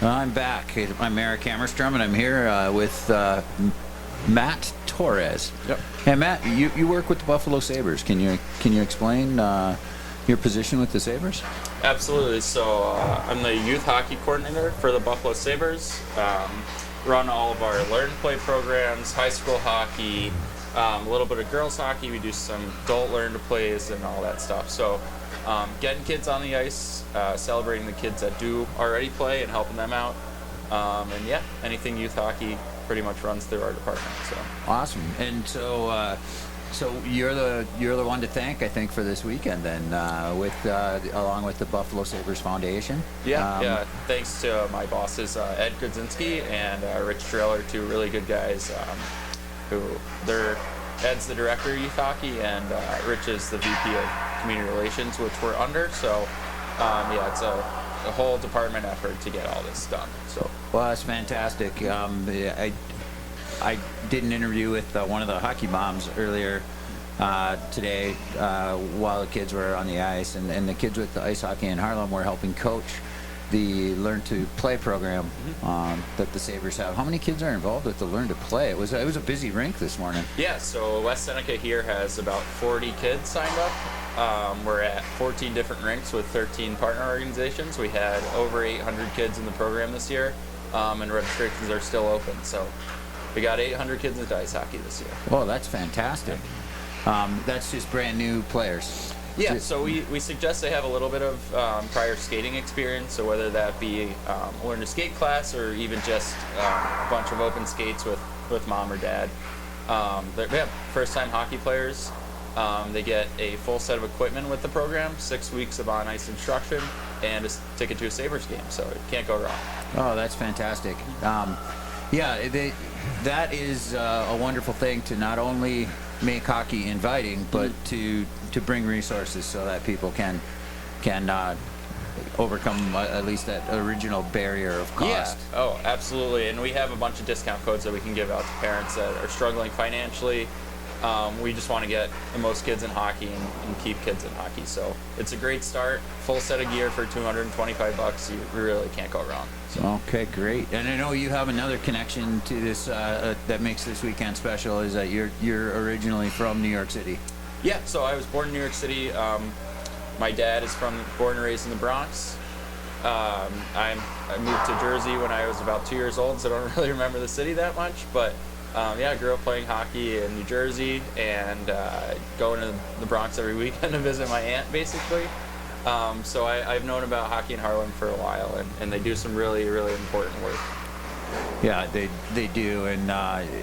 I'm back. I'm Eric Hammerstrom, and I'm here with Matt Torres. Yep. Hey, Matt, you work with the Buffalo Sabres. Can you explain your position with the Sabres? Absolutely. So I'm the youth hockey coordinator for the Buffalo Sabres. Run all of our learn and play programs, high school hockey, a little bit of girls hockey. We do some adult learn to plays and all that stuff. So getting kids on the ice, celebrating the kids that do already play and helping them out. And yeah, anything youth hockey pretty much runs through our department. So awesome. And so you're the one to thank, I think, for this weekend then, along with the Buffalo Sabres Foundation. Yeah. Thanks to my bosses, Ed Kudzinski and Rich Trailer, two really good guys. Ed's the director of youth hockey, and Rich is the VP of community relations, which we're under. So it's a whole department effort to get all this done. So well, that's fantastic. I did an interview with one of the hockey moms earlier today while the kids were on the ice, and the kids with the ice hockey in Harlem were helping coach the Learn to Play program that the Sabres have. How many kids are involved with the Learn to Play? It was a busy rink this morning. Yeah, so West Seneca here has about 40 kids signed up. We're at 14 different rinks with 13 partner organizations. We had over 800 kids in the program this year, and registrations are still open. So we got 800 kids into ice hockey this year. Well, that's fantastic. That's just brand new players. Yeah, so we suggest they have a little bit of prior skating experience, so whether that be a learn to skate class or even just a bunch of open skates with mom or dad. They're first-time hockey players. They get a full set of equipment with the program, 6 weeks of on-ice instruction, and a ticket to a Sabres game, so it can't go wrong. Oh, that's fantastic. That is a wonderful thing to not only make hockey inviting, but to bring resources so that people can overcome at least that original barrier of cost. Yeah. Oh, absolutely. And we have a bunch of discount codes that we can give out to parents that are struggling financially. We just want to get the most kids in hockey and keep kids in hockey. So it's a great start. Full set of gear for $225. You really can't go wrong. So. Okay, great. And I know you have another connection to this that makes this weekend special. Is that you're originally from New York City? Yeah. So I was born in New York City. My dad is born and raised in the Bronx. I moved to Jersey when I was about 2 years old, so I don't really remember the city that much. But I grew up playing hockey in New Jersey and going to the Bronx every weekend to visit my aunt, basically. So I've known about hockey in Harlem for a while, and they do some really, really important work. Yeah, they do, and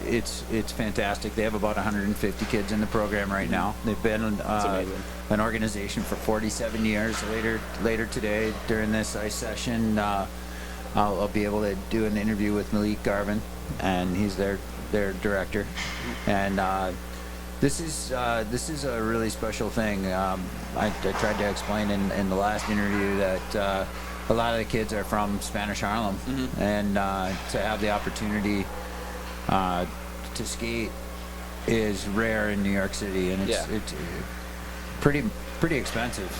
it's fantastic. They have about 150 kids in the program right now. They've been an organization for 47 years. Later today, during this ice session, I'll be able to do an interview with Malik Garvin, and he's their director. And this is a really special thing. I tried to explain in the last interview that a lot of the kids are from Spanish Harlem, and to have the opportunity to skate is rare in New York City, and it's pretty expensive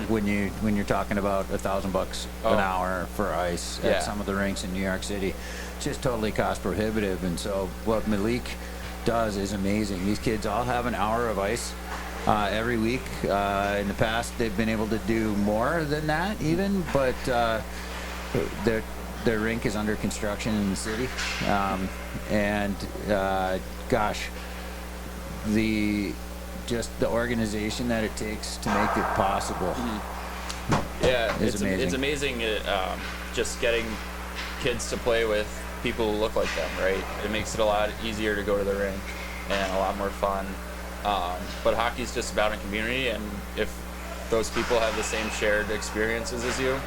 when you're talking about $1,000 an hour for ice at some of the rinks in New York City. It's just totally cost prohibitive, and so what Malik does is amazing. These kids all have an hour of ice every week. In the past, they've been able to do more than that even, but their rink is under construction in the city, and the organization that it takes to make it possible. Yeah, it's amazing. It's amazing just getting kids to play with people who look like them, right? It makes it a lot easier to go to the rink and a lot more fun. But hockey's just about a community, and if those people have the same shared experiences as you,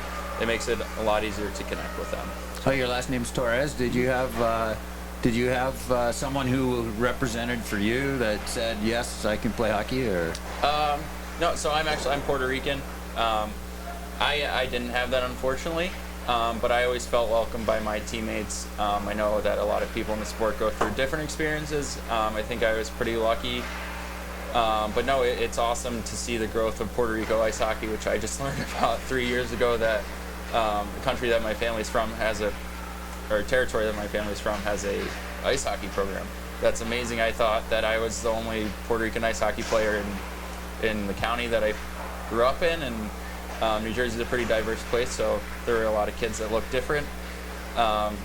it makes it a lot easier to connect with them. Oh, your last name's Torres. Did you have someone who represented for you that said, yes, I can play hockey, or? No, so I'm Puerto Rican. I didn't have that, unfortunately, but I always felt welcomed by my teammates. I know that a lot of people in the sport go through different experiences. I think I was pretty lucky. But no, it's awesome to see the growth of Puerto Rico ice hockey, which I just learned about 3 years ago, that the country that my family's from or territory that my family's from has a ice hockey program. That's amazing. I thought that I was the only Puerto Rican ice hockey player in the county that I grew up in, and New Jersey's a pretty diverse place, so there were a lot of kids that looked different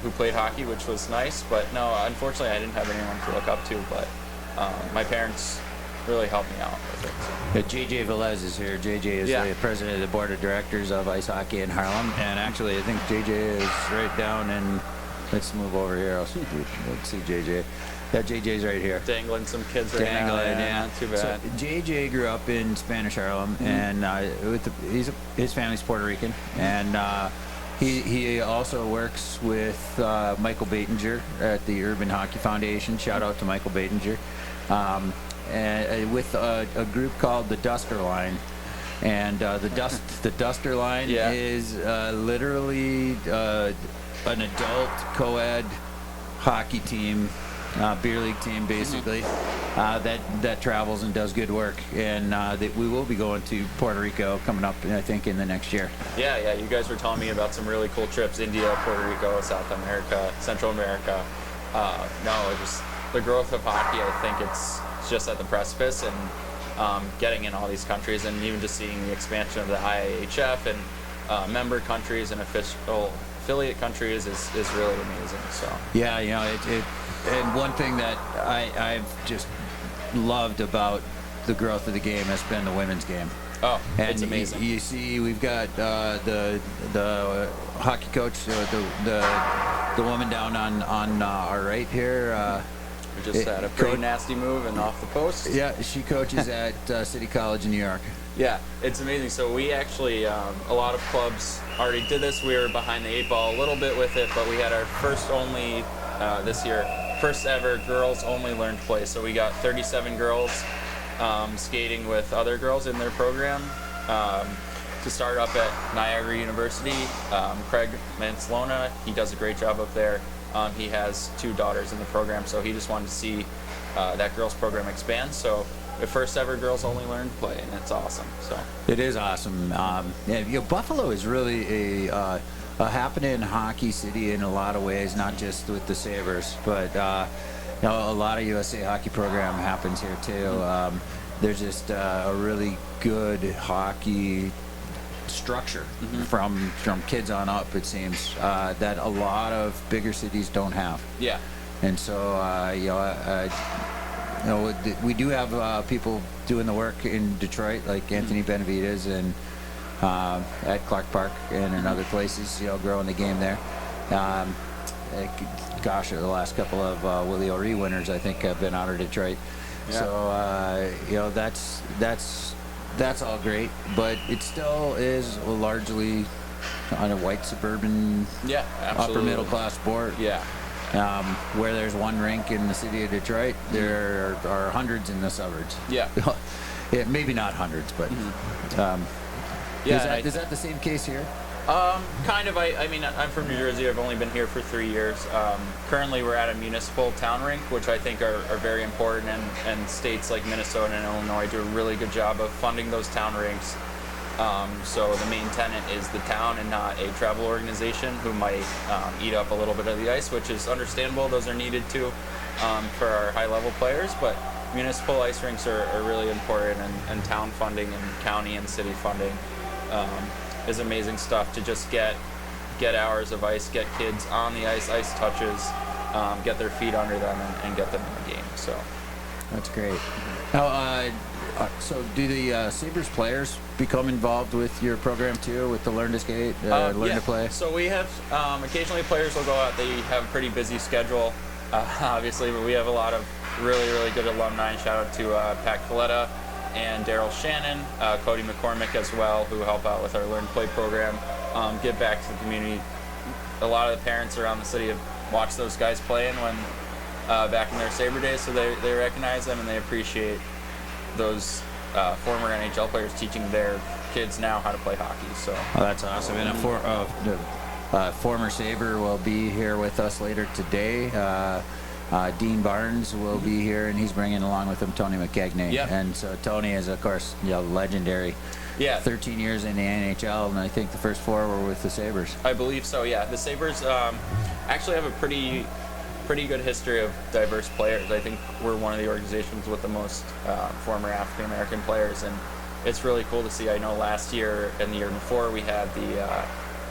who played hockey, which was nice. But no, unfortunately, I didn't have anyone to look up to, but my parents really helped me out with it. So. JJ Velez is here. JJ is the president of the board of directors of ice hockey in Harlem, and actually I think JJ is right down in, let's move over here. Let's see JJ. Yeah, JJ's right here. Dangling some kids right now. Yeah. Not too bad. So JJ grew up in Spanish Harlem, and his family's Puerto Rican, and he also works with Michael Batinger at the Urban Hockey Foundation. Shout out to Michael Batinger. And with a group called the Duster Line, and the Duster Line is literally an adult co-ed hockey team, beer league team basically, that travels and does good work, and we will be going to Puerto Rico coming up, I think, in the next year. Yeah, you guys were telling me about some really cool trips: India, Puerto Rico, South America, Central America. Just the growth of hockey, I think it's just at the precipice, and getting in all these countries, and even just seeing the expansion of the IIHF and member countries and affiliate countries is really amazing. So yeah, and one thing that I've just loved about the growth of the game has been the women's game. Oh, and it's amazing. You see, we've got the hockey coach, the woman down on our right here. We just had a pretty nasty move and off the post. Yeah, she coaches at City College in New York. Yeah, it's amazing. So we actually, a lot of clubs already did this. We were behind the 8 ball a little bit with it, but we had our first ever girls only learned play. So we got 37 girls skating with other girls in their program to start up at Niagara University. Craig Manslona, he does a great job up there. He has 2 daughters in the program, so he just wanted to see that girls program expand. So the first ever girls only learned play, and it's awesome. So it is awesome. Buffalo is really a happening hockey city in a lot of ways, not just with the Sabres, but a lot of USA hockey program happens here too. There's just a really good hockey structure from kids on up, it seems, that a lot of bigger cities don't have. Yeah. And so we do have people doing the work in Detroit, like Anthony Benavides and at Clark Park and in other places, growing the game there. The last couple of Willie O'Ree winners, I think, have been out of Detroit. Yeah. So that's all great, but it still is largely on a white suburban, upper middle class sport. Yeah. Where there's one rink in the city of Detroit, there are hundreds in the suburbs. Yeah. Maybe not hundreds, but is that the same case here? Kind of. I mean, I'm from New Jersey. I've only been here for 3 years. Currently, we're at a municipal town rink, which I think are very important, and states like Minnesota and Illinois do a really good job of funding those town rinks. So the main tenant is the town and not a travel organization who might eat up a little bit of the ice, which is understandable. Those are needed too for our high-level players, but municipal ice rinks are really important, and town funding and county and city funding is amazing stuff to just get hours of ice, get kids on the ice touches, get their feet under them, and get them in the game. So that's great. Now, so do the Sabres players become involved with your program too, with the Learn to Skate, Learn to Play? So we have occasionally players will go out. They have a pretty busy schedule, obviously, but we have a lot of really, really good alumni. Shout out to Pac Valletta and Daryl Shannon, Cody McCormick as well, who help out with our Learn to Play program, give back to the community. A lot of the parents around the city have watched those guys playing when back in their Sabre days, so they recognize them and they appreciate those former NHL players teaching their kids now how to play hockey. So that's awesome. And a former Sabre will be here with us later today. Dean Barnes will be here, and he's bringing along with him Tony McKegney. Yeah. And so Tony is, of course, legendary Yeah. 13 years in the NHL, and I think the first 4 were with the Sabres. I believe so. Yeah, the Sabres actually have a pretty good history of diverse players. I think we're one of the organizations with the most former African American players, and it's really cool to see. I know last year and the year before we had the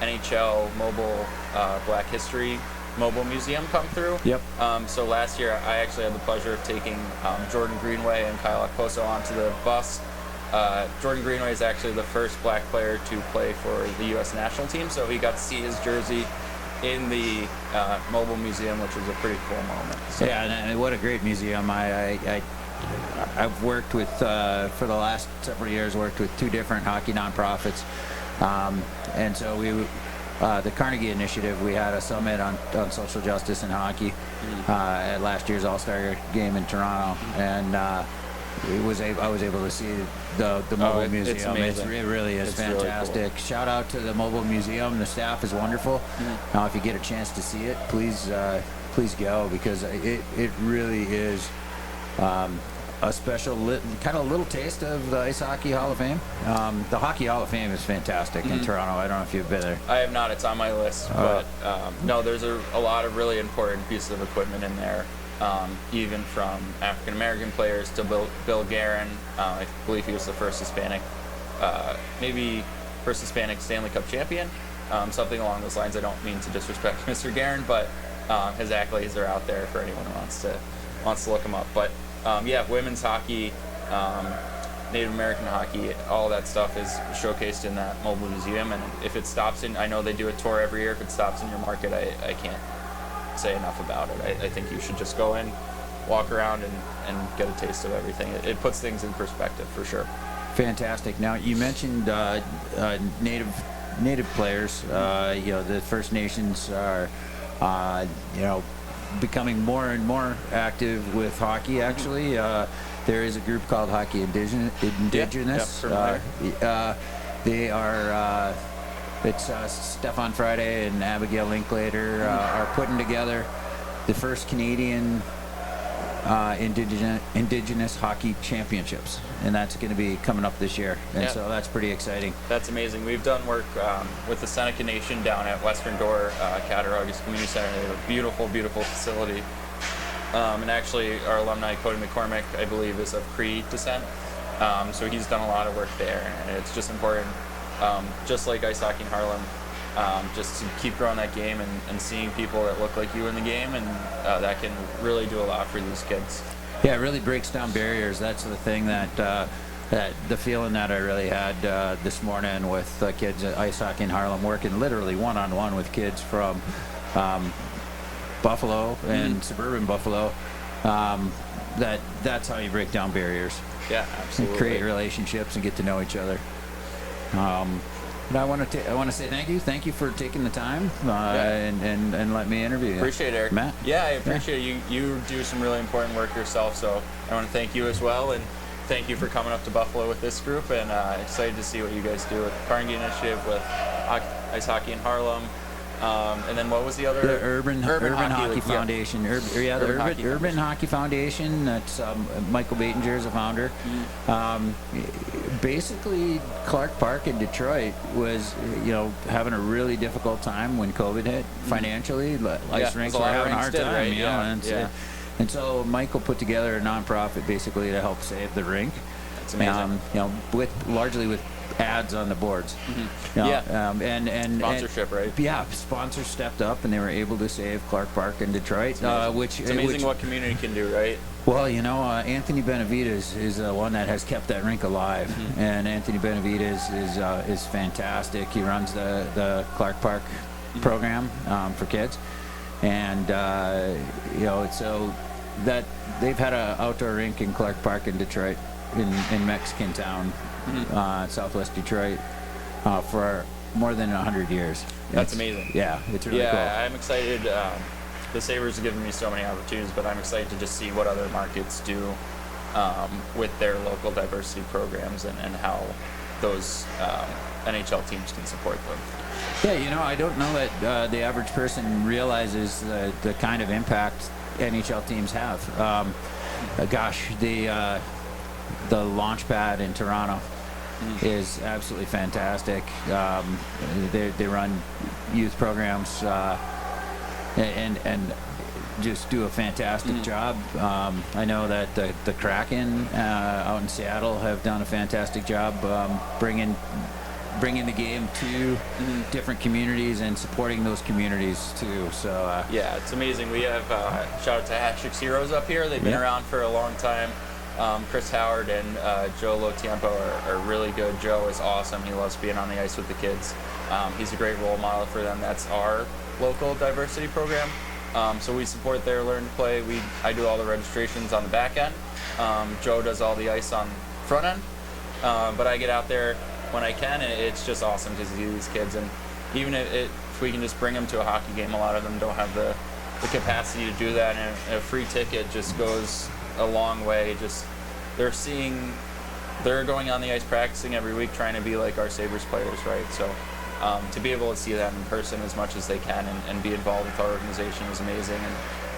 NHL Mobile Black History Mobile Museum come through. Yep. So last year I actually had the pleasure of taking Jordan Greenway and Kyle Okposo onto the bus. Jordan Greenway is actually the first black player to play for the U.S. national team, so he got to see his jersey in the Mobile Museum, which was a pretty cool moment. So. Yeah, and what a great museum. I've worked with, for the last several years, worked with 2 different hockey nonprofits. And so the Carnegie Initiative, we had a summit on social justice and hockey at last year's All-Star game in Toronto. And I was able to see the Mobile Museum. It's amazing. It really is fantastic. Really cool. Shout out to the Mobile Museum. The staff is wonderful. Now, if you get a chance to see it, please go, because it really is a special kind of little taste of the Ice Hockey Hall of Fame. The Hockey Hall of Fame is fantastic in Toronto. I don't know if you've been there. I have not. It's on my list. But no, there's a lot of really important pieces of equipment in there. Even from African American players to Bill Guerin. I believe he was the first Hispanic, maybe first Hispanic Stanley Cup champion, something along those lines. I don't mean to disrespect Mr. Guerin, but his accolades are out there for anyone who wants to look him up. But yeah, women's hockey, Native American hockey, all that stuff is showcased in that Mobile Museum. And if it stops in, I know they do a tour every year. If it stops in your market, I can't say enough about it. I think you should just go in, walk around, and get a taste of everything. It puts things in perspective for sure. Fantastic. Now, you mentioned native players. The First Nations are becoming more and more active with hockey. Actually, there is a group called Hockey Indigenous. They are. It's Stefan Friday and Abigail Linklater are putting together the first Canadian Indigenous Hockey Championships, and that's going to be coming up this year, and so that's pretty exciting. That's amazing. We've done work with the Seneca Nation down at Western Door, Cattaraugus Community Center. They have a beautiful, beautiful facility, and actually our alumni, Cody McCormick, I believe, is of Cree descent, so he's done a lot of work there, and it's just important. Just like Ice Hockey in Harlem, just to keep growing that game and seeing people that look like you in the game, and that can really do a lot for these kids. Yeah, it really breaks down barriers. That's the thing that the feeling that I really had this morning with kids at Ice Hockey in Harlem, working literally one-on-one with kids from Buffalo and suburban Buffalo. That's how you break down barriers. Yeah, absolutely. And create relationships and get to know each other. But I want to say thank you for taking the time and let me interview you. Appreciate it, Eric. Matt? Yeah, I appreciate it. You do some really important work yourself, so I want to thank you as well, and thank you for coming up to Buffalo with this group, and excited to see what you guys do with the Carnegie Initiative, with Ice Hockey in Harlem. And then what was the other? The Urban Hockey Foundation. Yeah. Urban Hockey Foundation. That's Michael Batinger is the founder. Basically, Clark Park in Detroit was, having a really difficult time when COVID hit financially. Ice rinks were having a hard time, right? And so Michael put together a nonprofit basically to help save the rink. That's amazing. Largely with ads on the boards. And sponsorship, right? Yeah, sponsors stepped up and they were able to save Clark Park in Detroit. It's amazing what community can do, right? Well, Anthony Benavides is the one that has kept that rink alive, and Anthony Benavides is fantastic. He runs the Clark Park program for kids, and so that they've had an outdoor rink in Clark Park in Detroit, in Mexican Town, Southwest Detroit, for more than 100 years. That's amazing. Yeah, it's really cool. Yeah, I'm excited. The Sabres have given me so many opportunities, but I'm excited to just see what other markets do with their local diversity programs and how those NHL teams can support them. Yeah, I don't know that the average person realizes the kind of impact NHL teams have. The launch pad in Toronto, is absolutely fantastic. They run youth programs and just do a fantastic job. I know that the Kraken out in Seattle have done a fantastic job bringing the game to different communities and supporting those communities too. So yeah, it's amazing. We have shout out to Hashtag Heroes up here. They've been around for a long time. Chris Howard and Joe Lotiempo are really good. Joe is awesome. He loves being on the ice with the kids. He's a great role model for them. That's our local diversity program. So we support their learn to play. I do all the registrations on the back end. Joe does all the ice on front end. But I get out there when I can, and it's just awesome to see these kids. And even if we can just bring them to a hockey game, a lot of them don't have the capacity to do that, and a free ticket just goes a long way. Just they're going on the ice practicing every week, trying to be like our Sabres players, right? So to be able to see that in person as much as they can and be involved with our organization is amazing.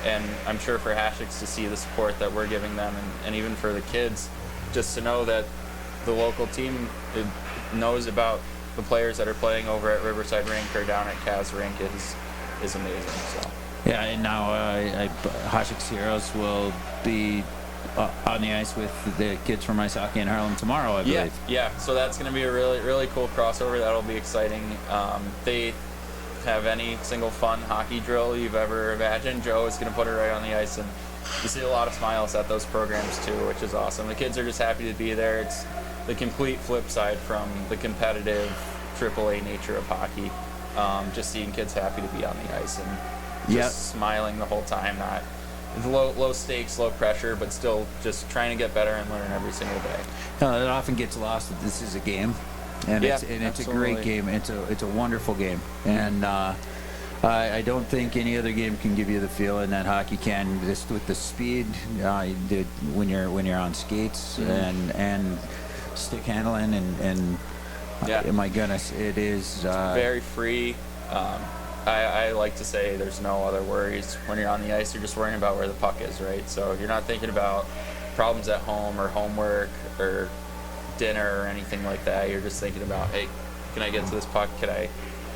And I'm sure for Hashicks to see the support that we're giving them, and even for the kids, just to know that the local team knows about the players that are playing over at Riverside Rink or down at Cavs Rink is amazing. So. Yeah, and now Hashicks Heroes will be on the ice with the kids from Ice Hockey in Harlem tomorrow, I believe. Yeah. So that's going to be a really, really cool crossover. That'll be exciting. They have any single fun hockey drill you've ever imagined. Joe is going to put it right on the ice, and you see a lot of smiles at those programs too, which is awesome. The kids are just happy to be there. It's the complete flip side from the competitive AAA nature of hockey. Just seeing kids happy to be on the ice and just smiling the whole time. Not low stakes, low pressure, but still just trying to get better and learn every single day. It often gets lost that this is a game, and it's a great game. It's a wonderful game, and I don't think any other game can give you the feeling that hockey can. Just with the speed, when you're on skates and stick handling and my goodness, it is very free. I like to say there's no other worries when you're on the ice. You're just worrying about where the puck is, right? So you're not thinking about problems at home or homework or dinner or anything like that. You're just thinking about, hey, can I get to this puck? Can I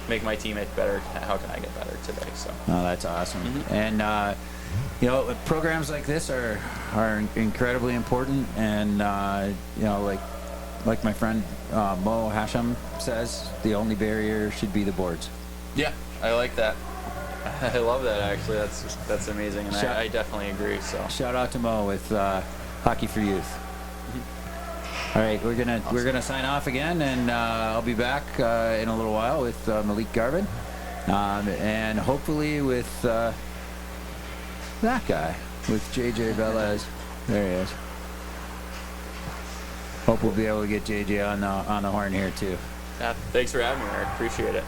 make my teammate better? How can I get better today? So. Oh, that's awesome. And programs like this are incredibly important. And like my friend Mo Hashem says, the only barrier should be the boards. Yeah, I like that. I love that, actually. That's amazing, and I definitely agree. So shout out to Mo with Hockey for Youth. All right, we're gonna sign off again, and I'll be back in a little while with Malik Garvin, and hopefully with that guy, with JJ Velez. There he is. Hope we'll be able to get JJ on the horn here too. Yeah, thanks for having me, Eric. Appreciate it.